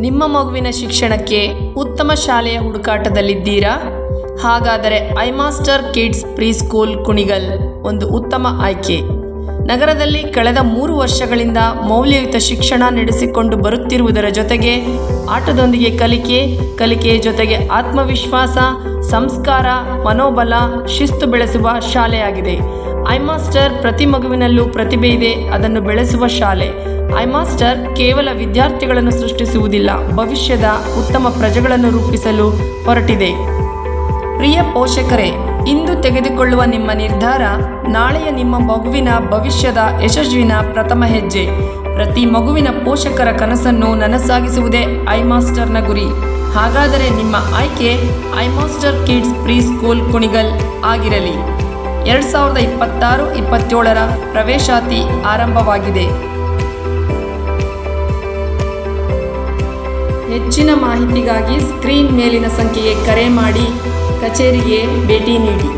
ನಿಮ್ಮ ಮಗುವಿನ ಶಿಕ್ಷಣಕ್ಕೆ ಉತ್ತಮ ಶಾಲೆಯ ಹುಡುಕಾಟದಲ್ಲಿದ್ದೀರಾ? ಹಾಗಾದರೆ ಐಮಾಸ್ಟರ್ ಕಿಡ್ಸ್ ಪ್ರೀಸ್ಕೂಲ್ ಕುಣಿಗಲ್ ಒಂದು ಉತ್ತಮ ಆಯ್ಕೆ. ನಗರದಲ್ಲಿ ಕಳೆದ 3 ವರ್ಷಗಳಿಂದ ಮೌಲ್ಯಯುತ ಶಿಕ್ಷಣ ನಡೆಸಿಕೊಂಡು ಬರುತ್ತಿರುವುದರ ಜೊತೆಗೆ ಆಟದೊಂದಿಗೆ ಕಲಿಕೆಯ ಜೊತೆಗೆ ಆತ್ಮವಿಶ್ವಾಸ, ಸಂಸ್ಕಾರ, ಮನೋಬಲ, ಶಿಸ್ತು ಬೆಳೆಸುವ ಶಾಲೆಯಾಗಿದೆ. ಐಮಾಸ್ಟರ್ ಪ್ರತಿ ಮಗುವಿನಲ್ಲೂ ಪ್ರತಿಭೆ ಇದೆ, ಅದನ್ನು ಬೆಳೆಸುವ ಶಾಲೆ. ಐಮಾಸ್ಟರ್ ಕೇವಲ ವಿದ್ಯಾರ್ಥಿಗಳನ್ನು ಸೃಷ್ಟಿಸುವುದಿಲ್ಲ, ಭವಿಷ್ಯದ ಉತ್ತಮ ಪ್ರಜೆಗಳನ್ನು ರೂಪಿಸಲು ಹೊರಟಿದೆ. ಪ್ರಿಯ ಪೋಷಕರೇ, ಇಂದು ತೆಗೆದುಕೊಳ್ಳುವ ನಿಮ್ಮ ನಿರ್ಧಾರ ನಾಳೆಯ ನಿಮ್ಮ ಮಗುವಿನ ಭವಿಷ್ಯದ ಯಶಸ್ವಿನ ಪ್ರಥಮ ಹೆಜ್ಜೆ. ಪ್ರತಿ ಮಗುವಿನ ಪೋಷಕರ ಕನಸನ್ನು ನನಸಾಗಿಸುವುದೇ ಐಮಾಸ್ಟರ್ನ ಗುರಿ. ಹಾಗಾದರೆ ನಿಮ್ಮ ಆಯ್ಕೆ ಐಮಾಸ್ಟರ್ ಕಿಡ್ಸ್ ಪ್ರೀಸ್ಕೂಲ್ ಕುಣಿಗಲ್ ಆಗಿರಲಿ. 2026-27 ಪ್ರವೇಶಾತಿ ಆರಂಭವಾಗಿದೆ. ಹೆಚ್ಚಿನ ಮಾಹಿತಿಗಾಗಿ ಸ್ಕ್ರೀನ್ ಮೇಲಿನ ಸಂಖ್ಯೆಗೆ ಕರೆ ಮಾಡಿ, ಕಚೇರಿಗೆ ಭೇಟಿ ನೀಡಿ.